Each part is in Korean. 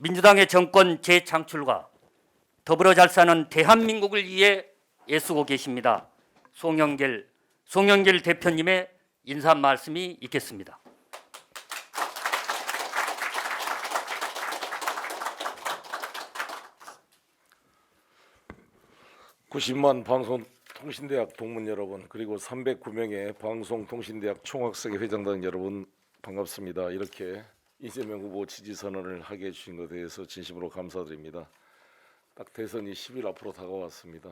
민주당의 정권 재창출과 더불어 잘 사는 대한민국을 위해 애쓰고 계십니다. 송영길 대표님의 인사 말씀이 있겠습니다. (90만) 방송통신대학 동문 여러분, 그리고 309명의 방송통신대학 총학생회 회장단 여러분, 반갑습니다. 이렇게 이재명 후보 지지선언을 하게 해주신 것에 대해서 진심으로 감사드립니다. 딱 대선이 10일 앞으로 다가왔습니다.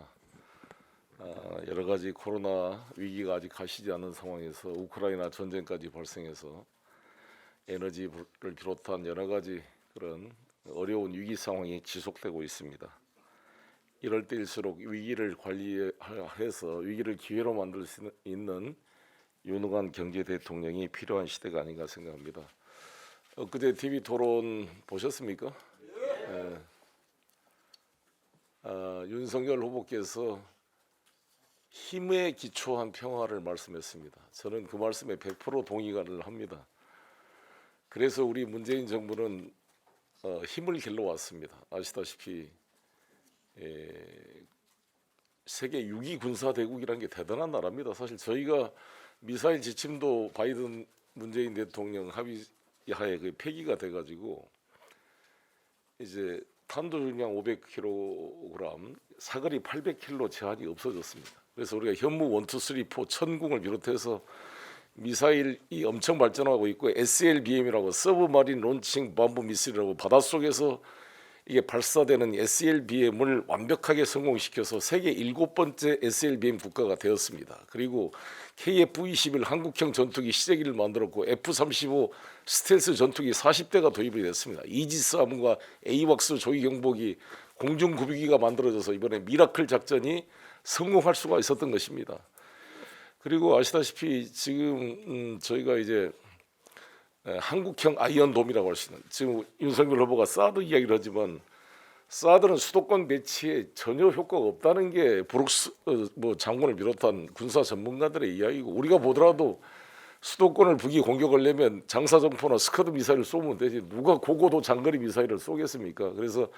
여러 가지 코로나 위기가 아직 가시지 않은 상황에서 우크라이나 전쟁까지 발생해서 에너지를 비롯한 여러 가지 그런 어려운 위기 상황이 지속되고 있습니다. 이럴 때일수록 위기를 관리해서 위기를 기회로 만들 수 있는 유능한 경제 대통령이 필요한 시대가 아닌가 생각합니다. 엊그제 TV 토론 보셨습니까? 네. 윤석열 후보께서 힘에 기초한 평화를 말씀했습니다. 저는 그 말씀에 100% 동의를 합니다. 그래서 우리 문재인 정부는 힘을 길러왔습니다. 아시다시피 세계 6위 군사대국이라는 게 대단한 나라입니다. 사실 저희가 미사일 지침도 바이든 문재인 대통령 합의하에 그 폐기가 돼가지고 이제 탄도중량 500kg, 사거리 800km 제한이 없어졌습니다. 그래서 우리가 현무 1, 2, 3, 4 천궁을 비롯해서 미사일이 엄청 발전하고 있고, SLBM이라고 서브마린 론칭 범브 미사일이라고 바닷속에서 이게 발사되는 SLBM을 완벽하게 성공시켜서 세계 7번째 SLBM 국가가 되었습니다. 그리고 KF-21 한국형 전투기 시제기를 만들었고, F-35 스텔스 전투기 40대가 도입이 됐습니다. 이지스함과 에이왁스 조기 경보기, 공중 구비기가 만들어져서 이번에 미라클 작전이 성공할 수가 있었던 것입니다. 그리고 아시다시피 지금 저희가 이제 한국형 아이언돔이라고 할 수 있는, 지금 윤석열 후보가 사드 이야기를 하지만 사드는 수도권 배치에 전혀 효과가 없다는 게 브룩스 장군을 비롯한 군사 전문가들의 이야기고, 우리가 보더라도 수도권을 북이 공격하려면 장사정포나 스커드 미사일을 쏘면 되지 누가 고고도 장거리 미사일을 쏘겠습니까? 그래서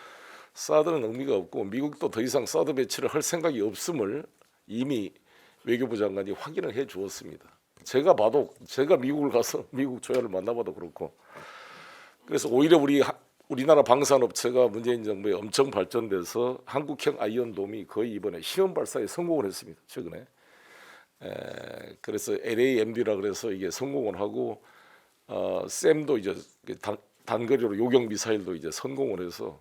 사드는 의미가 없고, 미국도 더 이상 사드 배치를 할 생각이 없음을 이미 외교부 장관이 확인을 해 주었습니다. 제가 미국을 가서 미국 조야를 만나봐도 그렇고, 그래서 오히려 우리나라 방산업체가 문재인 정부에 엄청 발전돼서 한국형 아이언돔이 거의 이번에 시험 발사에 성공을 했습니다. 최근에. 그래서 LAMD라 그래서 이게 성공을 하고, 샘도 이제 단거리로 요격 미사일도 이제 성공을 해서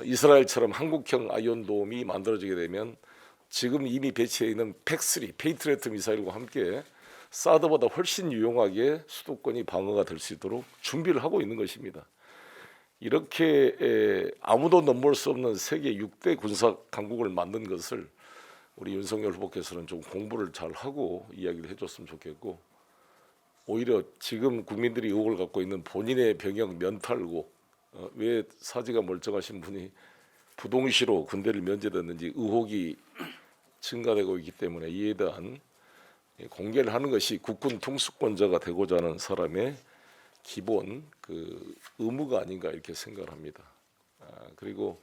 이스라엘처럼 한국형 아이언돔이 만들어지게 되면 지금 이미 배치해 있는 팩3 페이트리어트 미사일과 함께 사드보다 훨씬 유용하게 수도권이 방어가 될 수 있도록 준비를 하고 있는 것입니다. 이렇게 아무도 넘볼 수 없는 세계 6대 군사 강국을 만든 것을 우리 윤석열 후보께서는 좀 공부를 잘 하고 이야기를 해줬으면 좋겠고, 오히려 지금 국민들이 의혹을 갖고 있는 본인의 병역 면탈고, 왜 사지가 멀쩡하신 분이 부동시로 군대를 면제됐는지 의혹이 증가되고 있기 때문에 이에 대한 공개를 하는 것이 국군 통수권자가 되고자 하는 사람의 기본 그 의무가 아닌가 이렇게 생각을 합니다. 그리고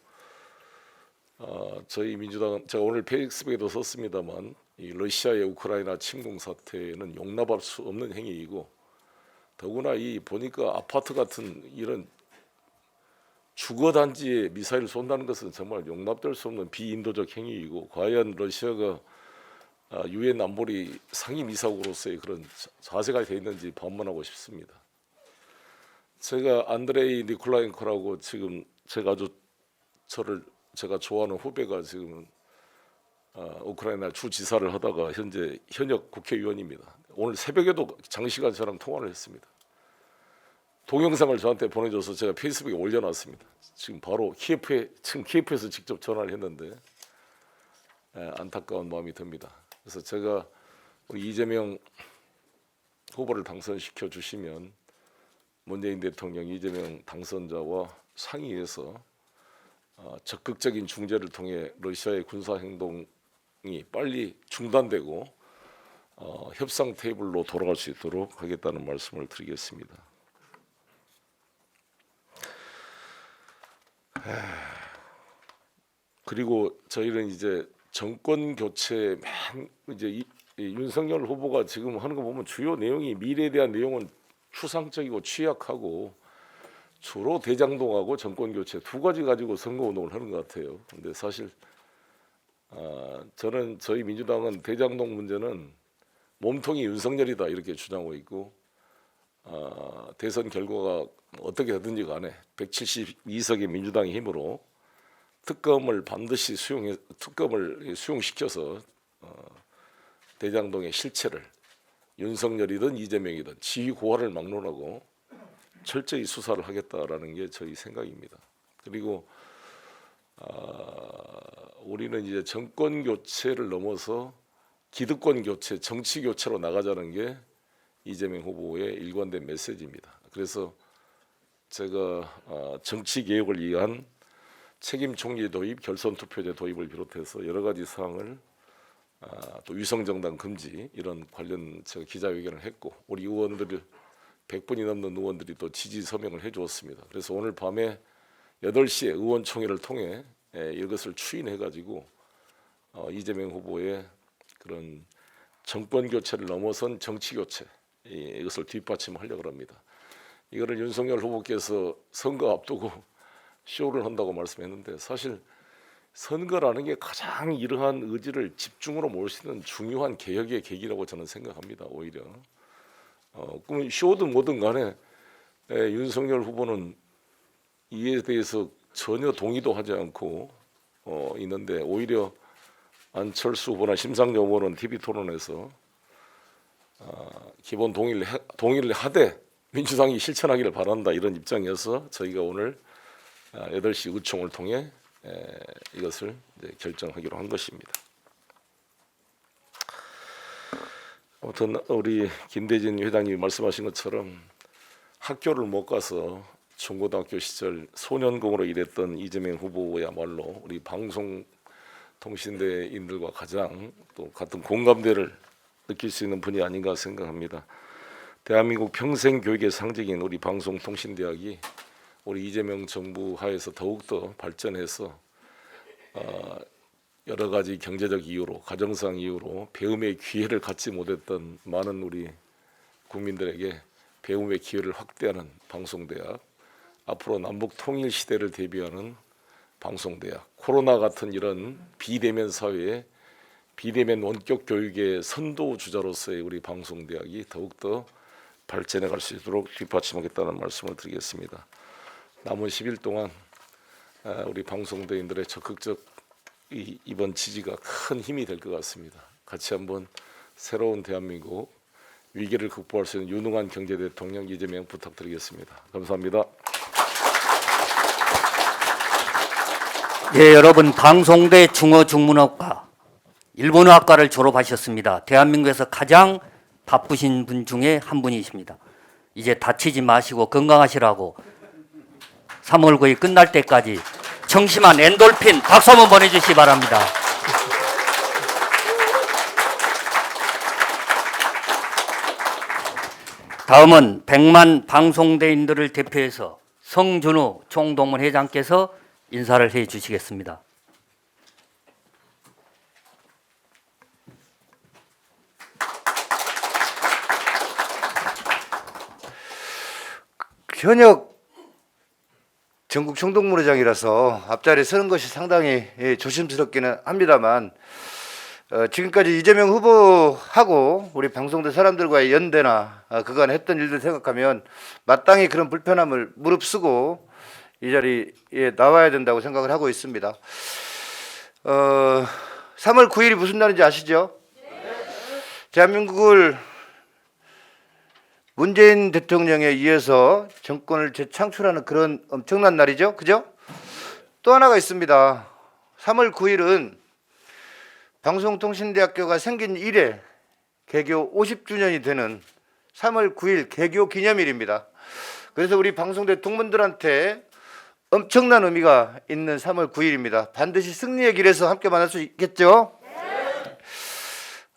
저희 민주당, 제가 오늘 페이스북에도 썼습니다만, 이 러시아의 우크라이나 침공 사태는 용납할 수 없는 행위이고, 더구나 이 보니까 아파트 같은 이런 주거 단지에 미사일을 쏜다는 것은 정말 용납될 수 없는 비인도적 행위이고, 과연 러시아가 유엔 안보리 상임이사국으로서의 그런 자세가 돼 있는지 반문하고 싶습니다. 제가 안드레이 니콜라엔코라고 지금 제가 좋아하는 후배가 지금 우크라이나 주지사를 하다가 현재 현역 국회의원입니다. 오늘 새벽에도 장시간 저랑 통화를 했습니다. 동영상을 저한테 보내줘서 제가 페이스북에 올려놨습니다. 지금 바로 키예프에서 직접 전화를 했는데 안타까운 마음이 듭니다. 그래서 제가 우리 이재명 후보를 당선시켜 주시면 문재인 대통령 이재명 당선자와 상의해서 적극적인 중재를 통해 러시아의 군사 행동이 빨리 중단되고 협상 테이블로 돌아갈 수 있도록 하겠다는 말씀을 드리겠습니다. 그리고 저희는 이제 정권 교체 이제 이 윤석열 후보가 지금 하는 거 보면 주요 내용이 미래에 대한 내용은 추상적이고 취약하고 주로 대장동하고 정권 교체 두 가지 가지고 선거 운동을 하는 것 같아요. 근데 사실 저는 저희 민주당은 대장동 문제는 몸통이 윤석열이다 이렇게 주장하고 있고 대선 결과가 어떻게 되든지 간에 172석의 민주당의 힘으로 특검을 반드시 특검을 수용시켜서 대장동의 실체를 윤석열이든 이재명이든 지휘 고하를 막론하고 철저히 수사를 하겠다라는 게 저희 생각입니다. 그리고 우리는 이제 정권 교체를 넘어서 기득권 교체, 정치 교체로 나가자는 게 이재명 후보의 일관된 메시지입니다. 그래서 제가 정치 개혁을 위한 책임 총리 도입, 결선 투표제 도입을 비롯해서 여러 가지 사항을 또 위성정당 금지 이런 관련 제가 기자회견을 했고 우리 의원들 100분이 넘는 의원들이 또 지지 서명을 해주었습니다. 그래서 오늘 밤에 8시에 의원총회를 통해 이것을 추인해가지고 이재명 후보의 그런 정권 교체를 넘어선 정치 교체 이것을 뒷받침하려고 합니다. 이거를 윤석열 후보께서 선거 앞두고 쇼를 한다고 말씀했는데 사실 선거라는 게 가장 이러한 의지를 집중으로 모을 수 있는 중요한 개혁의 계기라고 저는 생각합니다. 오히려 그럼 쇼든 뭐든 간에 윤석열 후보는 이에 대해서 전혀 동의도 하지 않고 있는데 오히려 안철수 후보나 심상정 후보는 TV 토론에서 기본 동의를 하되 민주당이 실천하기를 바란다 이런 입장이어서 저희가 오늘 8시 의총을 통해 이것을 이제 결정하기로 한 것입니다. 아무튼 우리 김대진 회장님이 말씀하신 것처럼 학교를 못 가서 중고등학교 시절 소년공으로 일했던 이재명 후보야말로 우리 방송통신대인들과 가장 또 같은 공감대를 느낄 수 있는 분이 아닌가 생각합니다. 대한민국 평생교육의 상징인 우리 방송통신대학이 우리 이재명 정부 하에서 더욱더 발전해서 여러 가지 경제적 이유로 가정상 이유로 배움의 기회를 갖지 못했던 많은 우리 국민들에게 배움의 기회를 확대하는 방송대학, 앞으로 남북 통일 시대를 대비하는 방송대학, 코로나 같은 이런 비대면 사회에 비대면 원격 교육의 선도주자로서의 우리 방송대학이 더욱더 발전해 갈 수 있도록 뒷받침하겠다는 말씀을 드리겠습니다. 남은 10일 동안 우리 방송대인들의 적극적 이번 지지가 큰 힘이 될 것 같습니다. 같이 한번 새로운 대한민국 위기를 극복할 수 있는 유능한 경제 대통령 이재명 부탁드리겠습니다. 감사합니다. 네, 여러분 방송대 중어중문학과 일본어학과를 졸업하셨습니다. 대한민국에서 가장 바쁘신 분 중에 한 분이십니다. 이제 다치지 마시고 건강하시라고 3월 9일 끝날 때까지 청심한 엔돌핀 박수 한번 보내주시기 바랍니다. 다음은 100만 방송대인들을 대표해서 성준우 총동문 회장께서 인사를 해 주시겠습니다. 현역 전국 총동문회장이라서 앞자리에 서는 것이 상당히 조심스럽기는 합니다만 지금까지 이재명 후보하고 우리 방송대 사람들과의 연대나 그간 했던 일들 생각하면 마땅히 그런 불편함을 무릅쓰고 이 자리에 나와야 된다고 생각을 하고 있습니다. 3월 9일이 무슨 날인지 아시죠? 대한민국을 문재인 대통령에 의해서 정권을 재창출하는 그런 엄청난 날이죠. 그죠? 또 하나가 있습니다. 3월 9일은 방송통신대학교가 생긴 이래 개교 50주년이 되는 3월 9일 개교 기념일입니다. 그래서 우리 방송대 동문들한테 엄청난 의미가 있는 3월 9일입니다. 반드시 승리의 길에서 함께 만날 수 있겠죠?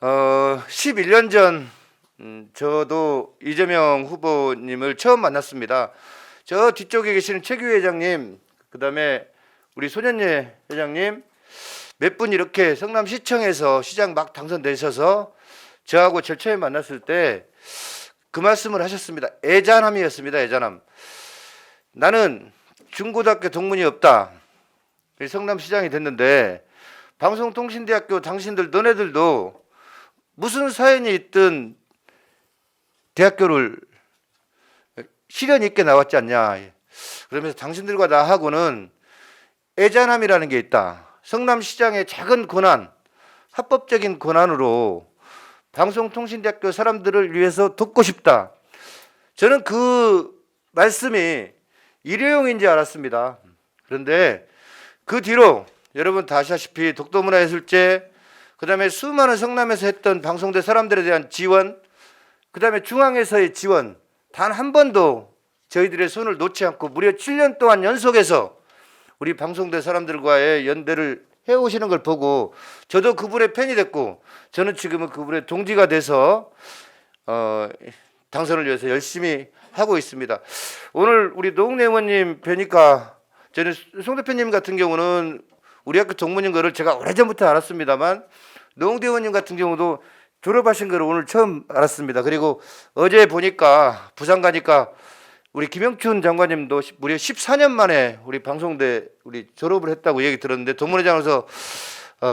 11년 전 저도 이재명 후보님을 처음 만났습니다. 저 뒤쪽에 계시는 최규 회장님, 그 다음에 우리 손현예 회장님 몇 분 이렇게 성남시청에서 시장 막 당선되셔서 저하고 제일 처음에 만났을 때 그 말씀을 하셨습니다. 애잔함이었습니다. 애잔함. 나는 중고등학교 동문이 없다. 성남시장이 됐는데 방송통신대학교 당신들 너네들도 무슨 사연이 있든 대학교를 시련 있게 나왔지 않냐. 그러면서 당신들과 나하고는 애잔함이라는 게 있다. 성남시장의 작은 권한, 합법적인 권한으로 방송통신대학교 사람들을 위해서 돕고 싶다. 저는 그 말씀이 일회용인지 알았습니다. 그런데 그 뒤로 여러분 다 아시다시피 독도문화예술제, 그 다음에 수많은 성남에서 했던 방송대 사람들에 대한 지원, 그 다음에 중앙에서의 지원, 단 한 번도 저희들의 손을 놓지 않고 무려 7년 동안 연속해서 우리 방송대 사람들과의 연대를 해오시는 걸 보고 저도 그분의 팬이 됐고 저는 지금은 그분의 동지가 돼서 당선을 위해서 열심히 하고 있습니다. 오늘 우리 노웅래 의원님 뵈니까 저는 송 대표님 같은 경우는 우리 학교 동문인 거를 제가 오래전부터 알았습니다만 노웅래 의원님 같은 경우도 졸업하신 거를 오늘 처음 알았습니다. 그리고 어제 보니까 부산 가니까 우리 김영춘 장관님도 무려 14년 만에 우리 방송대 우리 졸업을 했다고 얘기 들었는데 동문회장으로서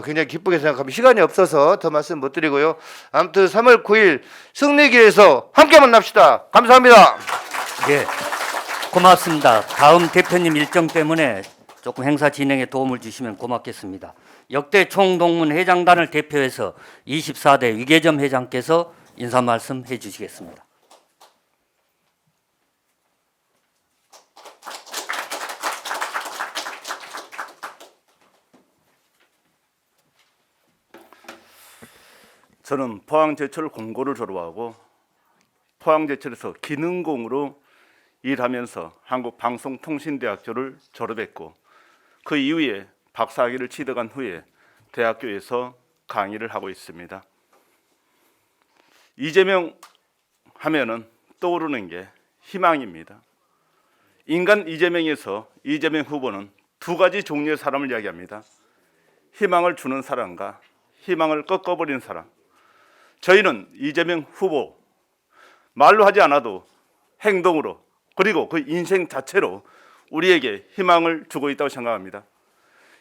굉장히 기쁘게 생각합니다. 시간이 없어서 더 말씀 못 드리고요. 아무튼 3월 9일 승리길에서 함께 만납시다. 감사합니다. 예, 고맙습니다. 다음 대표님 일정 때문에 조금 행사 진행에 도움을 주시면 고맙겠습니다. 역대 총동문 회장단을 대표해서 24대 위계점 회장께서 인사 말씀 해주시겠습니다. 저는 포항제철 공고를 졸업하고 포항제철에서 기능공으로 일하면서 한국방송통신대학교를 졸업했고 그 이후에 박사학위를 취득한 후에 대학교에서 강의를 하고 있습니다. 이재명 하면은 떠오르는 게 희망입니다. 인간 이재명에서 이재명 후보는 두 가지 종류의 사람을 이야기합니다. 희망을 주는 사람과 희망을 꺾어버리는 사람. 저희는 이재명 후보 말로 하지 않아도 행동으로 그리고 그 인생 자체로 우리에게 희망을 주고 있다고 생각합니다.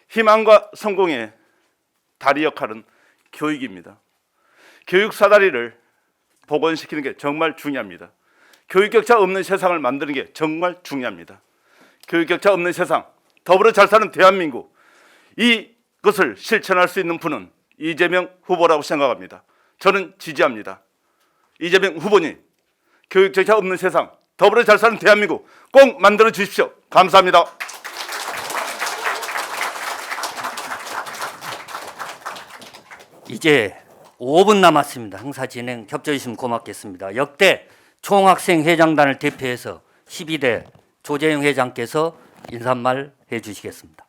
희망과 성공의 다리 역할은 교육입니다. 교육 사다리를 복원시키는 게 정말 중요합니다. 교육 격차 없는 세상을 만드는 게 정말 중요합니다. 교육 격차 없는 세상, 더불어 잘 사는 대한민국, 이것을 실천할 수 있는 분은 이재명 후보라고 생각합니다. 저는 지지합니다. 이재명 후보님, 교육 격차 없는 세상, 더불어 잘 사는 대한민국 꼭 만들어 주십시오. 감사합니다. 이제 5분 남았습니다. 행사 진행 협조해 주시면 고맙겠습니다. 역대 총학생 회장단을 대표해서 12대 조재영 회장께서 인사말 해주시겠습니다.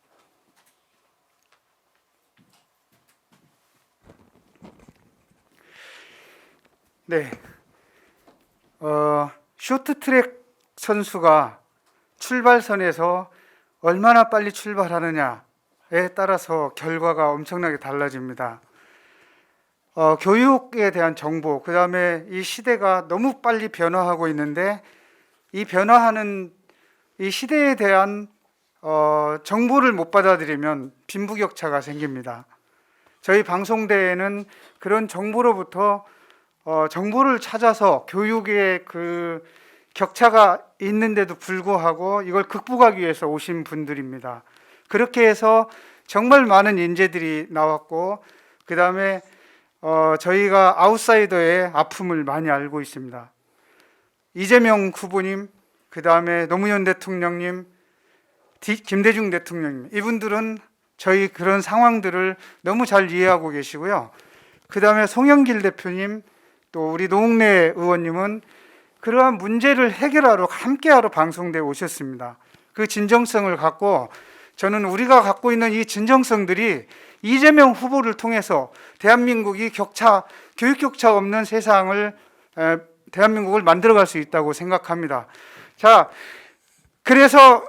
네, 쇼트트랙 선수가 출발선에서 얼마나 빨리 출발하느냐에 따라서 결과가 엄청나게 달라집니다. 교육에 대한 정보, 그 다음에 이 시대가 너무 빨리 변화하고 있는데 이 변화하는 이 시대에 대한 정보를 못 받아들이면 빈부격차가 생깁니다. 저희 방송대에는 그런 정보로부터 정보를 찾아서 교육의 그 격차가 있는데도 불구하고 이걸 극복하기 위해서 오신 분들입니다. 그렇게 해서 정말 많은 인재들이 나왔고 그 다음에 저희가 아웃사이더의 아픔을 많이 알고 있습니다. 이재명 후보님, 그 다음에 노무현 대통령님, 김대중 대통령님, 이분들은 저희 그런 상황들을 너무 잘 이해하고 계시고요. 그 다음에 송영길 대표님, 또 우리 노웅래 의원님은 그러한 문제를 해결하러 함께하러 방송대에 오셨습니다. 그 진정성을 갖고 저는 우리가 갖고 있는 이 진정성들이 이재명 후보를 통해서 대한민국이 교육 격차 없는 세상을 대한민국을 만들어갈 수 있다고 생각합니다. 자, 그래서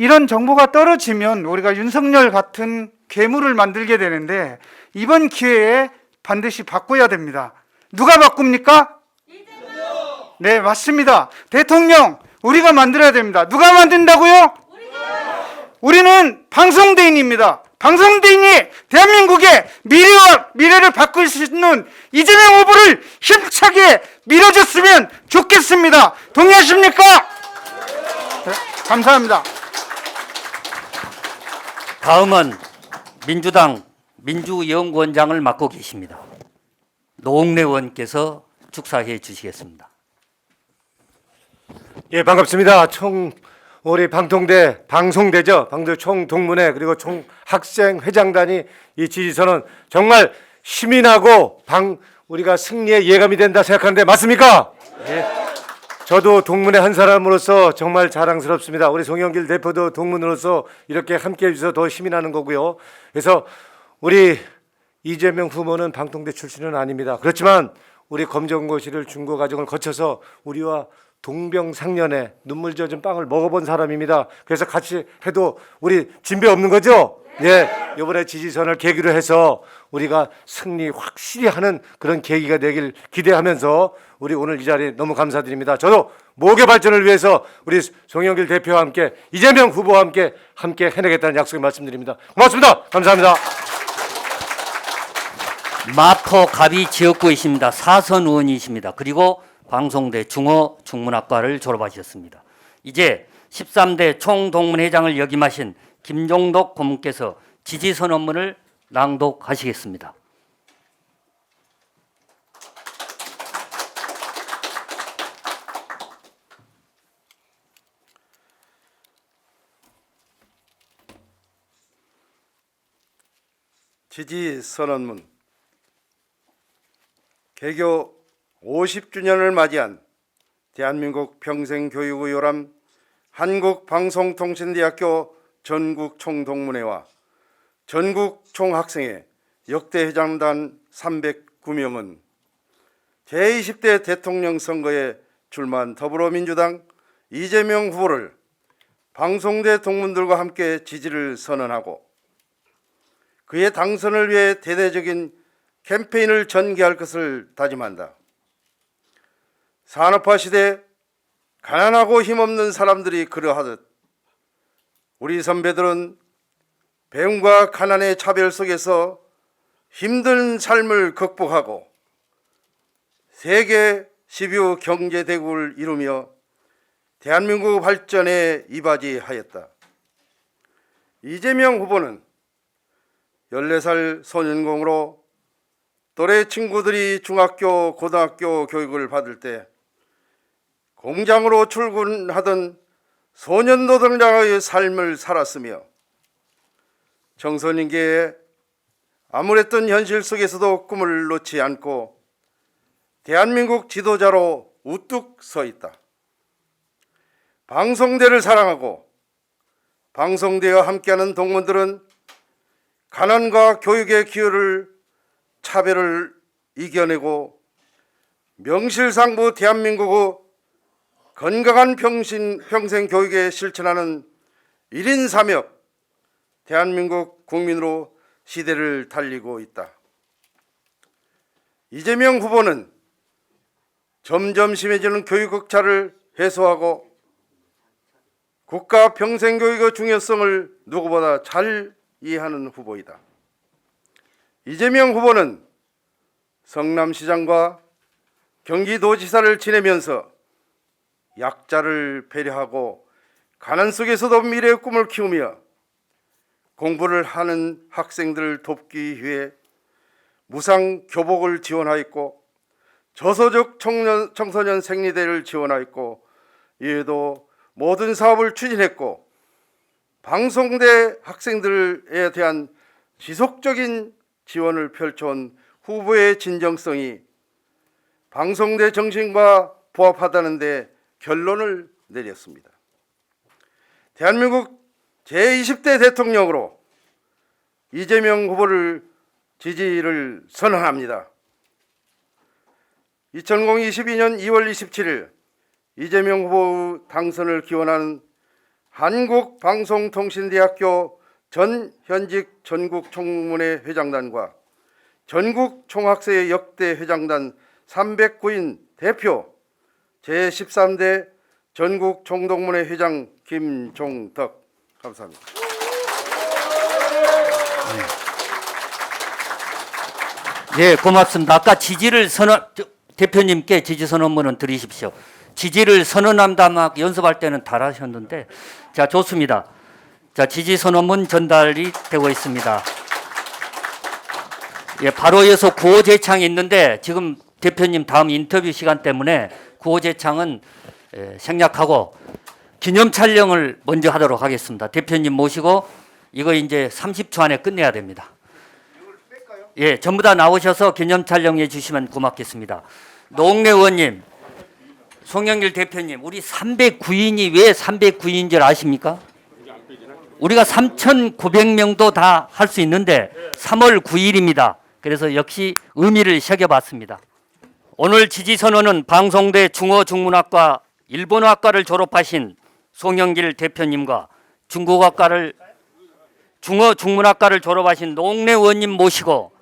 이런 정보가 떨어지면 우리가 윤석열 같은 괴물을 만들게 되는데 이번 기회에 반드시 바꿔야 됩니다. 누가 바꿉니까? 네, 맞습니다. 대통령 우리가 만들어야 됩니다. 누가 만든다고요? 우리는 방송대인입니다. 방송대인이 대한민국의 미래를 바꿀 수 있는 이재명 후보를 힘차게 밀어줬으면 좋겠습니다. 동의하십니까? 네, 감사합니다. 다음은 민주당 민주연구원장을 맡고 계십니다. 노웅래 의원께서 축사해 주시겠습니다. 예, 반갑습니다. 우리 방송대죠. 방송 총동문회 그리고 총학생회장단이 이 지지선은 정말 시민하고 우리가 승리의 예감이 된다 생각하는데 맞습니까? 예. 저도 동문회 한 사람으로서 정말 자랑스럽습니다. 우리 송영길 대표도 동문으로서 이렇게 함께 해주셔서 더 힘이 나는 거고요. 그래서 우리 이재명 후보는 방통대 출신은 아닙니다. 그렇지만 우리 검정고시를 중고 과정을 거쳐서 우리와 동병상련에 눈물 젖은 빵을 먹어본 사람입니다. 그래서 같이 해도 우리 진배 없는 거죠? 예, 이번에 지지선을 계기로 해서 우리가 승리 확실히 하는 그런 계기가 되길 기대하면서 우리 오늘 이 자리에 너무 감사드립니다. 저도 목의 발전을 위해서 우리 송영길 대표와 함께 이재명 후보와 함께 해내겠다는 약속을 말씀드립니다. 고맙습니다. 감사합니다. 마포 갑이 지역구이십니다. 사선 의원이십니다. 그리고 방송대 중어중문학과를 졸업하셨습니다. 이제 13대 총동문회장을 역임하신 김종덕 고문께서 지지선언문을 낭독하시겠습니다. 지지선언문. 개교 50주년을 맞이한 대한민국 평생교육의 요람 한국방송통신대학교 전국총동문회와 전국총학생회 역대회장단 309명은 제20대 대통령 선거에 출마한 더불어민주당 이재명 후보를 방송대 동문들과 함께 지지를 선언하고 그의 당선을 위해 대대적인 캠페인을 전개할 것을 다짐한다. 산업화 시대 가난하고 힘없는 사람들이 그러하듯 우리 선배들은 배움과 가난의 차별 속에서 힘든 삶을 극복하고 세계 10위 경제 대국을 이루며 대한민국 발전에 이바지하였다. 이재명 후보는 14살 소년공으로 또래 친구들이 중학교, 고등학교 교육을 받을 때 공장으로 출근하던 소년 노동자의 삶을 살았으며 청소년기에 암울했던 현실 속에서도 꿈을 놓지 않고 대한민국 지도자로 우뚝 서 있다. 방송대를 사랑하고 방송대와 함께하는 동문들은 가난과 교육의 기여를 차별을 이겨내고 명실상부 대한민국의 건강한 평생 교육에 실천하는 1인 3역 대한민국 국민으로 시대를 달리고 있다. 이재명 후보는 점점 심해지는 교육 격차를 해소하고 국가 평생교육의 중요성을 누구보다 잘 이해하는 후보이다. 이재명 후보는 성남시장과 경기도지사를 지내면서 약자를 배려하고 가난 속에서도 미래의 꿈을 키우며 공부를 하는 학생들을 돕기 위해 무상 교복을 지원하였고 저소득 청소년 생리대를 지원하였고 이외에도 모든 사업을 추진했고 방송대 학생들에 대한 지속적인 지원을 펼쳐온 후보의 진정성이 방송대 정신과 부합하다는 데 결론을 내렸습니다. 대한민국 제20대 대통령으로 이재명 후보를 지지를 선언합니다. 2022년 2월 27일 이재명 후보 당선을 기원하는 한국방송통신대학교 전 현직 전국총무회 회장단과 전국 총학생 역대 회장단 309인 대표 제13대 전국 총동문회 회장 김종덕. 감사합니다. 네, 고맙습니다. 아까 대표님께 지지 선언문은 드리십시오. 지지를 선언한다 막 연습할 때는 다 하셨는데, 자, 좋습니다. 자, 지지 선언문 전달이 되고 있습니다. 예, 바로 이어서 구호 제창이 있는데 지금 대표님 다음 인터뷰 시간 때문에 구호 제창은 생략하고 기념 촬영을 먼저 하도록 하겠습니다. 대표님 모시고 이거 이제 30초 안에 끝내야 됩니다. 예, 전부 다 나오셔서 기념 촬영해 주시면 고맙겠습니다. 노웅래 의원님, 송영길 대표님, 우리 309인이 왜 309인인 줄 아십니까? 우리가 3,900명도 다 할 수 있는데 3월 9일입니다. 그래서 역시 의미를 새겨봤습니다. 오늘 지지선언은 방송대 중어중문학과 일본어학과를 졸업하신 송영길 대표님과 중어중문학과를 졸업하신 노웅래 의원님 모시고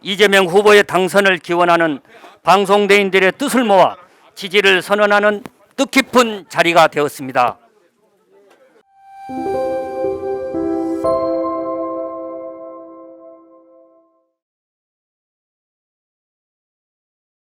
이재명 후보의 당선을 기원하는 방송대인들의 뜻을 모아 지지를 선언하는 뜻깊은 자리가 되었습니다.